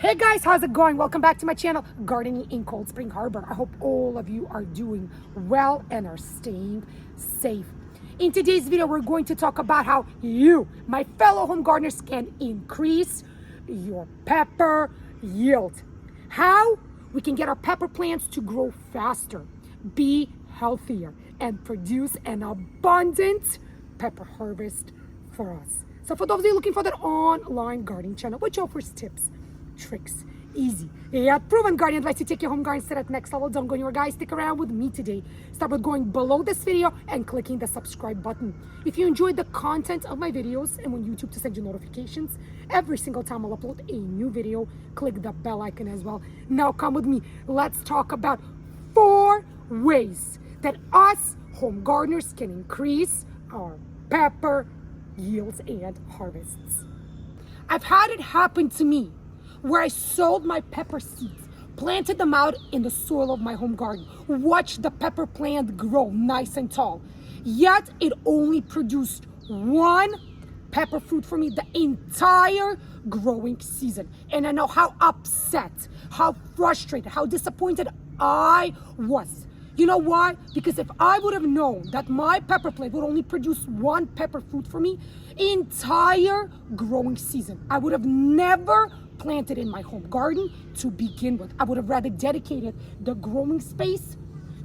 Hey guys, how's it going? Welcome back to my channel, Gardening in Cold Spring Harbor. I hope all of you are doing well and are staying safe. In today's video, we're going to talk about how you, my fellow home gardeners, can increase your pepper yield. How we can get our pepper plants to grow faster, be healthier, and produce an abundant pepper harvest for us. So for those of you looking for that online gardening channel, which offers tips, tricks, easy, yet proven gardening advice to take your home garden set at next level. Don't go anywhere, guys. Stick around with me today. Start with going below this video and clicking the subscribe button. If you enjoyed the content of my videos and want YouTube to send you notifications every single time I'll upload a new video, click the bell icon as well. Now come with me. Let's talk about 4 ways that us home gardeners can increase our pepper yields and harvests. I've had it happen to me where I sowed my pepper seeds, planted them out in the soil of my home garden, watched the pepper plant grow nice and tall, yet it only produced 1 pepper fruit for me the entire growing season. And I know how upset, how frustrated, how disappointed I was. You know why? Because if I would have known that my pepper plant would only produce 1 pepper fruit for me entire growing season, I would have never planted in my home garden to begin with. I would have rather dedicated the growing space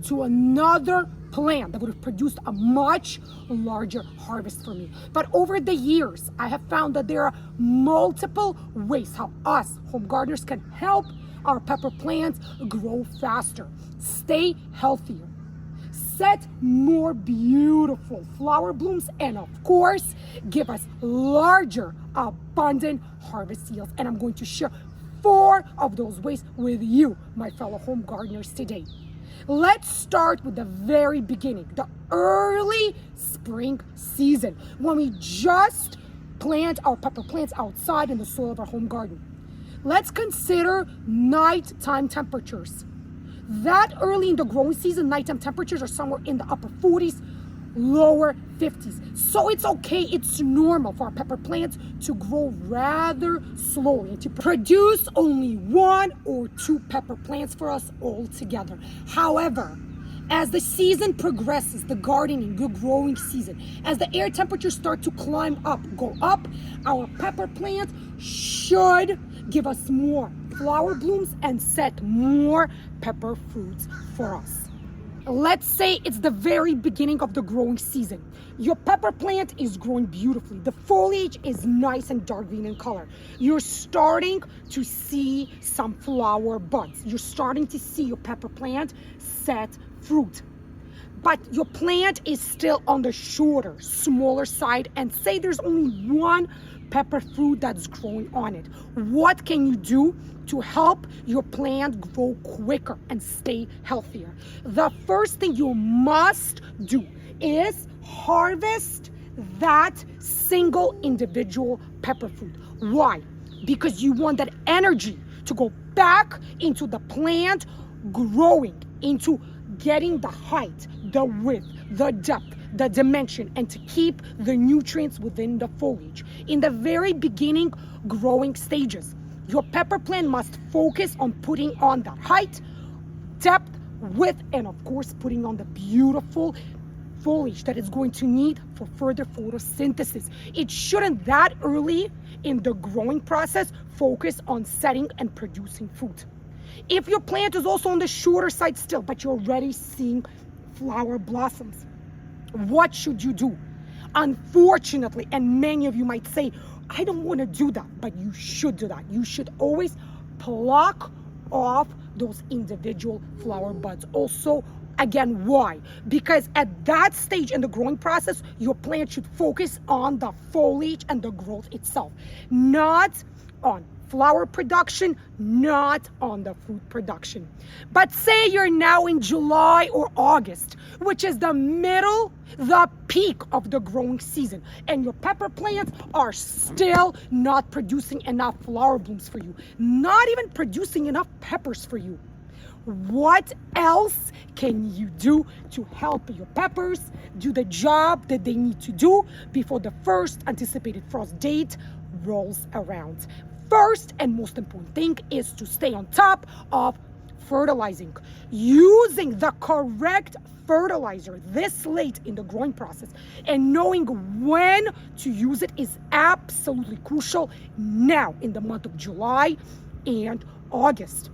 to another plant that would have produced a much larger harvest for me. But over the years, I have found that there are multiple ways how us home gardeners can help our pepper plants grow faster, stay healthier, set more beautiful flower blooms, and of course, give us larger, abundant harvest yields. And I'm going to share 4 of those ways with you, my fellow home gardeners, today. Let's start with the very beginning, the early spring season, when we just plant our pepper plants outside in the soil of our home garden. Let's consider nighttime temperatures. That early in the growing season, nighttime temperatures are somewhere in the upper 40s, lower 50s. So it's okay, it's normal for our pepper plants to grow rather slowly and to produce only 1 or 2 pepper plants for us all together. However, as the season progresses, the gardening, the growing season, as the air temperatures start to go up, our pepper plant should give us more flower blooms and set more pepper fruits for us. Let's say it's the very beginning of the growing season. Your pepper plant is growing beautifully. The foliage is nice and dark green in color. You're starting to see some flower buds. You're starting to see your pepper plant set fruit. But your plant is still on the shorter, smaller side, and say there's only 1 pepper fruit that's growing on it. What can you do to help your plant grow quicker and stay healthier? The first thing you must do is harvest that single individual pepper fruit. Why? Because you want that energy to go back into the plant growing, into getting the height, the width, the depth, the dimension, and to keep the nutrients within the foliage. In the very beginning growing stages, your pepper plant must focus on putting on that height, depth, width, and of course putting on the beautiful foliage that it's going to need for further photosynthesis. It shouldn't that early in the growing process focus on setting and producing fruit. If your plant is also on the shorter side still, but you're already seeing flower blossoms, what should you do? Unfortunately, and many of you might say, I don't want to do that, but you should do that. You should always pluck off those individual flower buds. Also, again, why? Because at that stage in the growing process, your plant should focus on the foliage and the growth itself, not on flower production, not on the fruit production. But say you're now in July or August, which is the middle, the peak of the growing season, and your pepper plants are still not producing enough flower blooms for you, not even producing enough peppers for you. What else can you do to help your peppers do the job that they need to do before the first anticipated frost date rolls around? first and most important thing is to stay on top of fertilizing. Using the correct fertilizer this late in the growing process and knowing when to use it is absolutely crucial now in the month of July and August.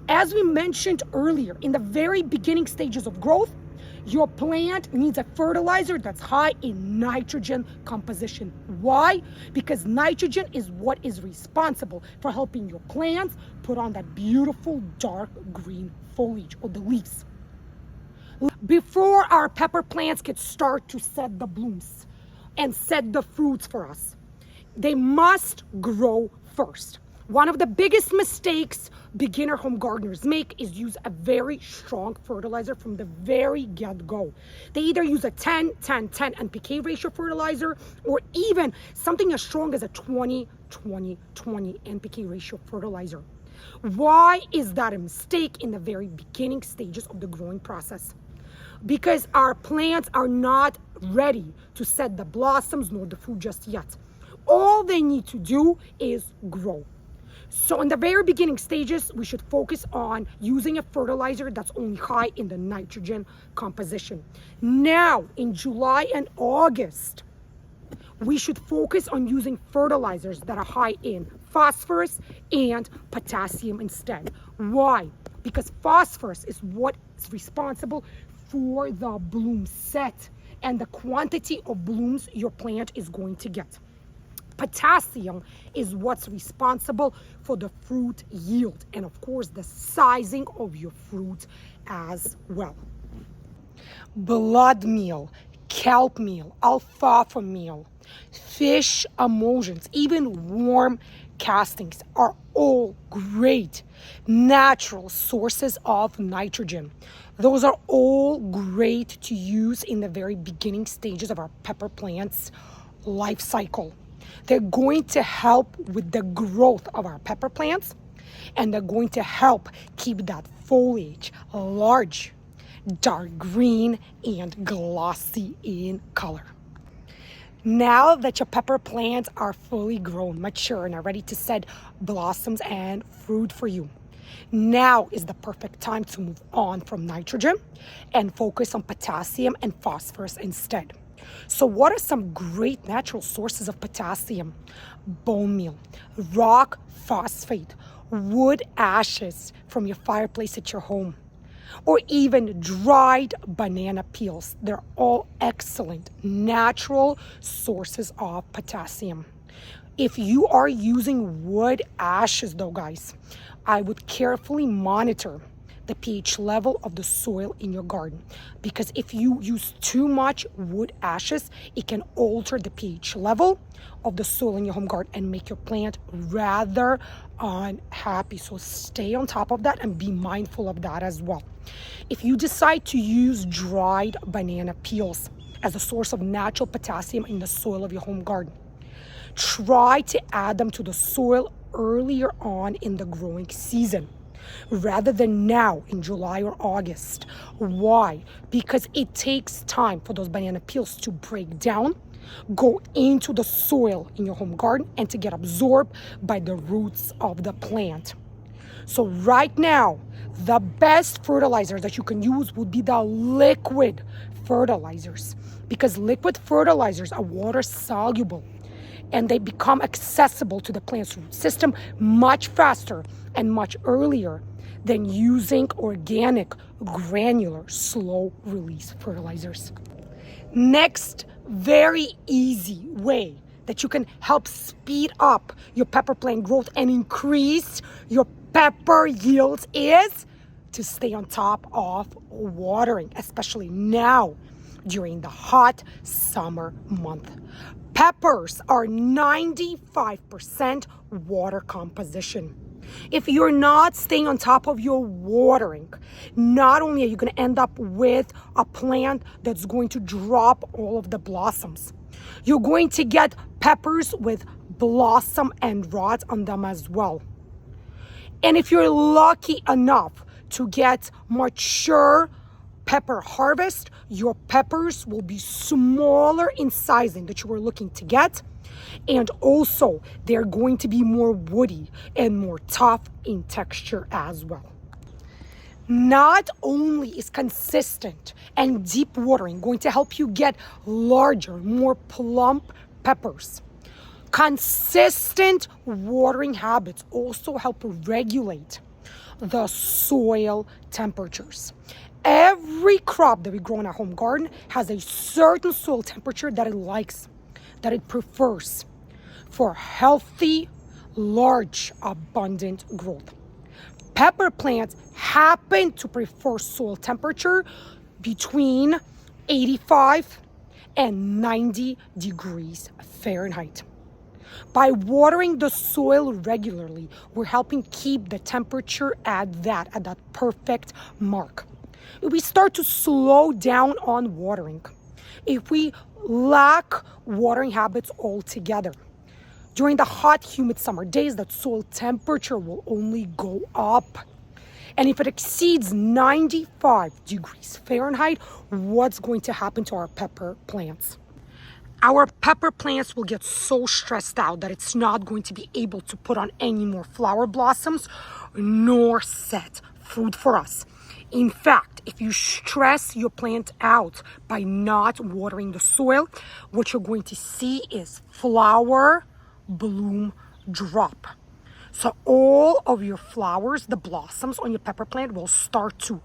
As we mentioned earlier, in the very beginning stages of growth, your plant needs a fertilizer that's high in nitrogen composition. Why? Because nitrogen is what is responsible for helping your plants put on that beautiful dark green foliage or the leaves. Before our pepper plants can start to set the blooms and set the fruits for us, they must grow first. One of the biggest mistakes beginner home gardeners make is use a very strong fertilizer from the very get-go. They either use a 10-10-10 NPK ratio fertilizer or even something as strong as a 20-20-20 NPK ratio fertilizer. Why is that a mistake in the very beginning stages of the growing process? Because our plants are not ready to set the blossoms nor the fruit just yet. All they need to do is grow. So in the very beginning stages, we should focus on using a fertilizer that's only high in the nitrogen composition. Now, in July and August, we should focus on using fertilizers that are high in phosphorus and potassium instead. Why? Because phosphorus is what is responsible for the bloom set and the quantity of blooms your plant is going to get. Potassium is what's responsible for the fruit yield and of course the sizing of your fruit as well. Blood meal, kelp meal, alfalfa meal, fish emulsions, even worm castings are all great natural sources of nitrogen. Those are all great to use in the very beginning stages of our pepper plant's life cycle. They're going to help with the growth of our pepper plants, and they're going to help keep that foliage large, dark green, and glossy in color. Now that your pepper plants are fully grown, mature, and are ready to set blossoms and fruit for you, now is the perfect time to move on from nitrogen and focus on potassium and phosphorus instead. So what are some great natural sources of potassium? Bone meal, rock phosphate, wood ashes from your fireplace at your home, or even dried banana peels. They're all excellent natural sources of potassium. If you are using wood ashes though, guys, I would carefully monitor the pH level of the soil in your garden, because if you use too much wood ashes, it can alter the pH level of the soil in your home garden and make your plant rather unhappy. So stay on top of that and be mindful of that as well. If you decide to use dried banana peels as a source of natural potassium in the soil of your home garden, try to add them to the soil earlier on in the growing season rather than now in July or August. Why? Because it takes time for those banana peels to break down, go into the soil in your home garden, and to get absorbed by the roots of the plant. So right now, the best fertilizer that you can use would be the liquid fertilizers, because liquid fertilizers are water soluble and they become accessible to the plant's root system much faster and much earlier than using organic, granular, slow release fertilizers. Next, very easy way that you can help speed up your pepper plant growth and increase your pepper yields is to stay on top of watering, especially now during the hot summer month. Peppers are 95% water composition. If you're not staying on top of your watering, not only are you going to end up with a plant that's going to drop all of the blossoms, you're going to get peppers with blossom and rods on them as well. And if you're lucky enough to get mature pepper harvest, your peppers will be smaller in sizing that you were looking to get, And also, they're going to be more woody and more tough in texture as well. Not only is consistent and deep watering going to help you get larger, more plump peppers, consistent watering habits also help regulate the soil temperatures. Every crop that we grow in our home garden has a certain soil temperature that it likes, that it prefers for healthy, large, abundant growth. Pepper plants happen to prefer soil temperature between 85 and 90 degrees Fahrenheit. By watering the soil regularly, we're helping keep the temperature at that perfect mark. If we start to slow down on watering, if we lack watering habits altogether, during the hot, humid summer days, that soil temperature will only go up. And if it exceeds 95 degrees Fahrenheit, what's going to happen to our pepper plants? Our pepper plants will get so stressed out that it's not going to be able to put on any more flower blossoms nor set fruit for us. In fact, if you stress your plant out by not watering the soil, what you're going to see is flower bloom drop. So all of your flowers, the blossoms on your pepper plant will start to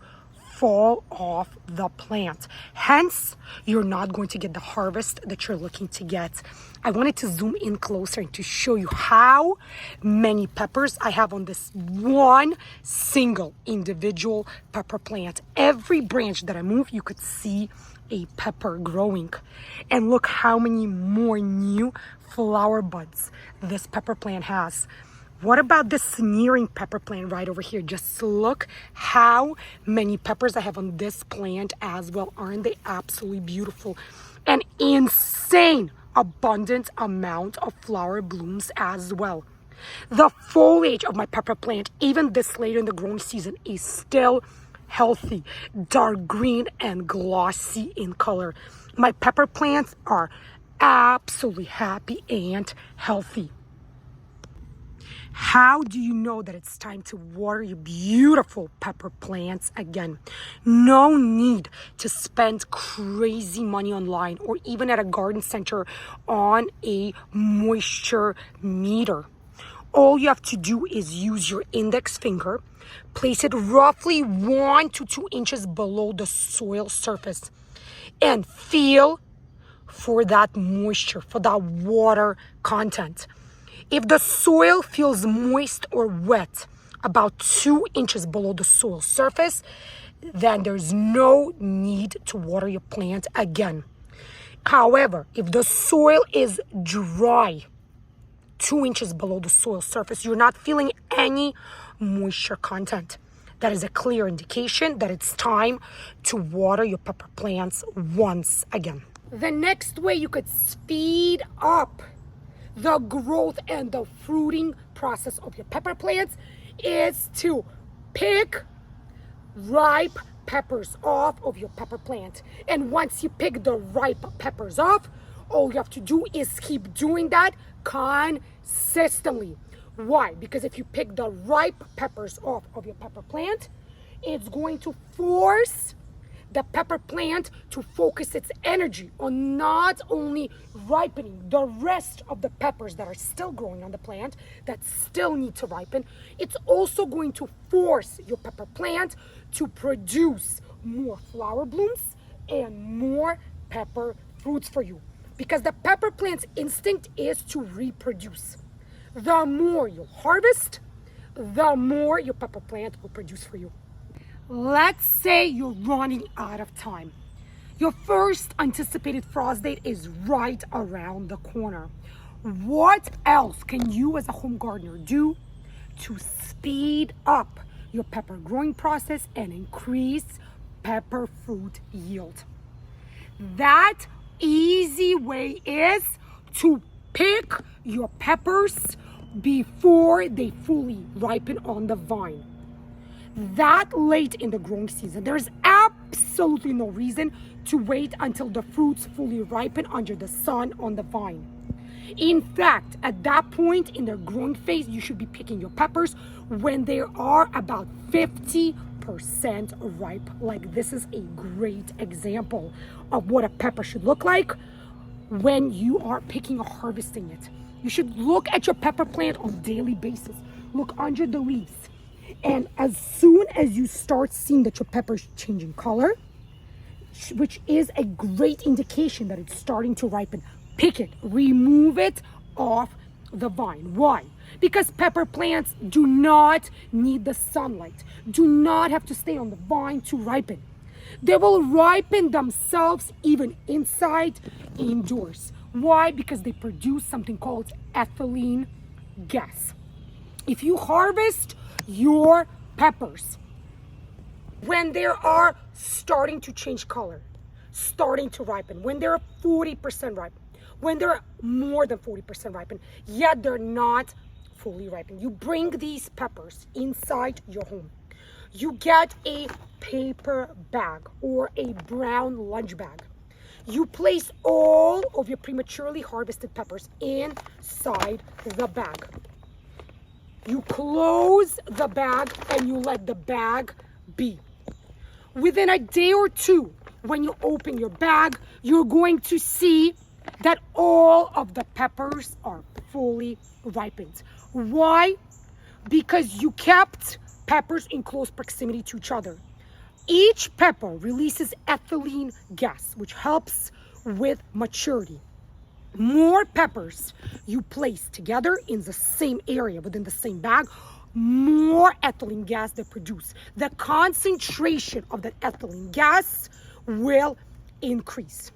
fall off the plant. Hence, you're not going to get the harvest that you're looking to get. I wanted to zoom in closer and to show you how many peppers I have on this one single individual pepper plant. Every branch that I move, you could see a pepper growing. And look how many more new flower buds this pepper plant has. What about this sneering pepper plant right over here? Just look how many peppers I have on this plant as well. Aren't they absolutely beautiful? An insane abundant amount of flower blooms as well. The foliage of my pepper plant, even this late in the growing season, is still healthy, dark green and glossy in color. My pepper plants are absolutely happy and healthy. How do you know that it's time to water your beautiful pepper plants again? No need to spend crazy money online or even at a garden center on a moisture meter. All you have to do is use your index finger, place it roughly 1 to 2 inches below the soil surface, and feel for that moisture, for that water content. If the soil feels moist or wet, about 2 inches below the soil surface, then there's no need to water your plant again. However, if the soil is dry, 2 inches below the soil surface, you're not feeling any moisture content. That is a clear indication that it's time to water your pepper plants once again. The next way you could speed up the growth and the fruiting process of your pepper plants is to pick ripe peppers off of your pepper plant. And once you pick the ripe peppers off, all you have to do is keep doing that consistently. Why? Because if you pick the ripe peppers off of your pepper plant, it's going to force the pepper plant to focus its energy on not only ripening the rest of the peppers that are still growing on the plant that still need to ripen. It's also going to force your pepper plant to produce more flower blooms and more pepper fruits for you, because the pepper plant's instinct is to reproduce. The more you harvest, the more your pepper plant will produce for you. Let's say you're running out of time. Your first anticipated frost date is right around the corner. What else can you as a home gardener do to speed up your pepper growing process and increase pepper fruit yield? That easy way is to pick your peppers before they fully ripen on the vine. That late in the growing season, there is absolutely no reason to wait until the fruits fully ripen under the sun on the vine. In fact, at that point in their growing phase, you should be picking your peppers when they are about 50% ripe. Like, this is a great example of what a pepper should look like when you are picking or harvesting it. You should look at your pepper plant on a daily basis. Look under the leaves. And as soon as you start seeing that your pepper is changing color, which is a great indication that it's starting to ripen, pick it, remove it off the vine. Why? Because pepper plants do not need the sunlight, do not have to stay on the vine to ripen. They will ripen themselves even inside, indoors. Why? Because they produce something called ethylene gas. If you harvest your peppers when they are starting to change color, starting to ripen, when they're 40% ripe, when they're more than 40% ripen, yet they're not fully ripened, you bring these peppers inside your home. You get a paper bag or a brown lunch bag. You place all of your prematurely harvested peppers inside the bag. You close the bag and you let the bag be. Within a day or two, when you open your bag, you're going to see that all of the peppers are fully ripened. Why? Because you kept peppers in close proximity to each other. Each pepper releases ethylene gas, which helps with maturity. More peppers you place together in the same area within the same bag, more ethylene gas they produce. The concentration of that ethylene gas will increase.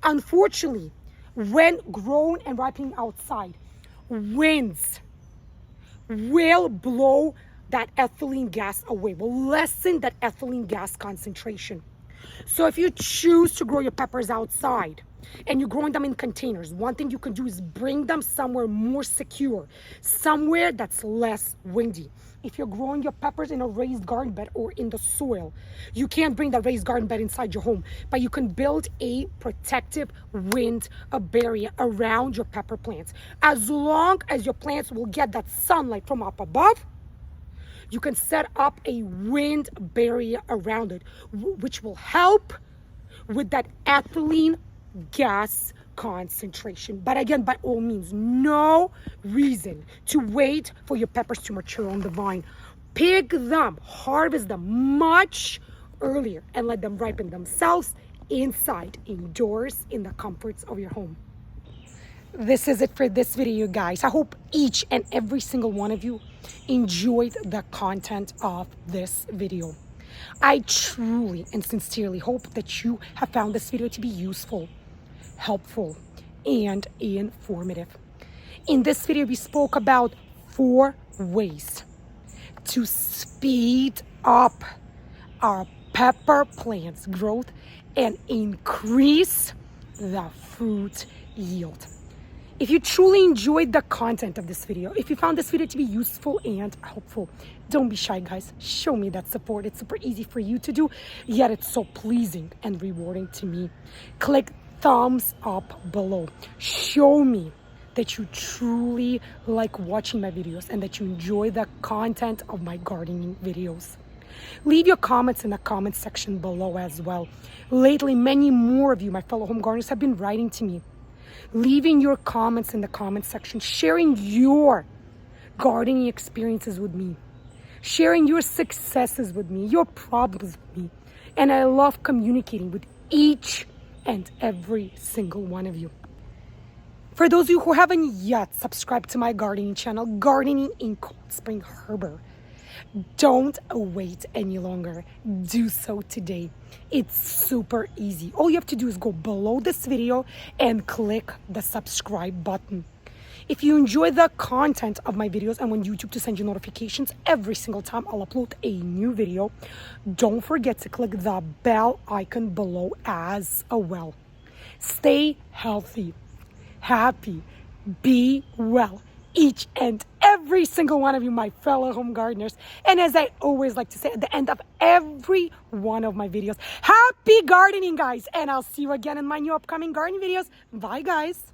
Unfortunately, when grown and ripening outside, winds will blow that ethylene gas away, will lessen that ethylene gas concentration. So if you choose to grow your peppers outside and you're growing them in containers, one thing you can do is bring them somewhere more secure, somewhere that's less windy. If you're growing your peppers in a raised garden bed or in the soil, you can't bring that raised garden bed inside your home, but you can build a protective wind barrier around your pepper plants. As long as your plants will get that sunlight from up above, you can set up a wind barrier around it, which will help with that ethylene gas concentration. But again, by all means, no reason to wait for your peppers to mature on the vine. Pick them, harvest them much earlier, and let them ripen themselves inside, indoors, in the comforts of your home. This is it for this video, guys. I hope each and every single one of you enjoyed the content of this video. I truly and sincerely hope that you have found this video to be useful, helpful, and informative. In this video, we spoke about 4 ways to speed up our pepper plant's growth and increase the fruit yield. If you truly enjoyed the content of this video, if you found this video to be useful and helpful, don't be shy, guys. Show me that support. It's super easy for you to do, yet it's so pleasing and rewarding to me. Click thumbs up below. Show me that you truly like watching my videos and that you enjoy the content of my gardening videos. Leave your comments in the comment section below as well. Lately, many more of you, my fellow home gardeners, have been writing to me, leaving your comments in the comment section, sharing your gardening experiences with me, sharing your successes with me, your problems with me. And I love communicating with each and every single one of you. For those of you who haven't yet subscribed to my gardening channel, Gardening in Cold Spring Harbor, don't wait any longer. Do so today. It's super easy. All you have to do is go below this video and click the subscribe button. If you enjoy the content of my videos and want YouTube to send you notifications every single time I'll upload a new video, don't forget to click the bell icon below as well. Stay healthy, happy, be well, each and every single one of you, my fellow home gardeners. And as I always like to say at the end of every one of my videos, happy gardening, guys. And I'll see you again in my new upcoming gardening videos. Bye, guys.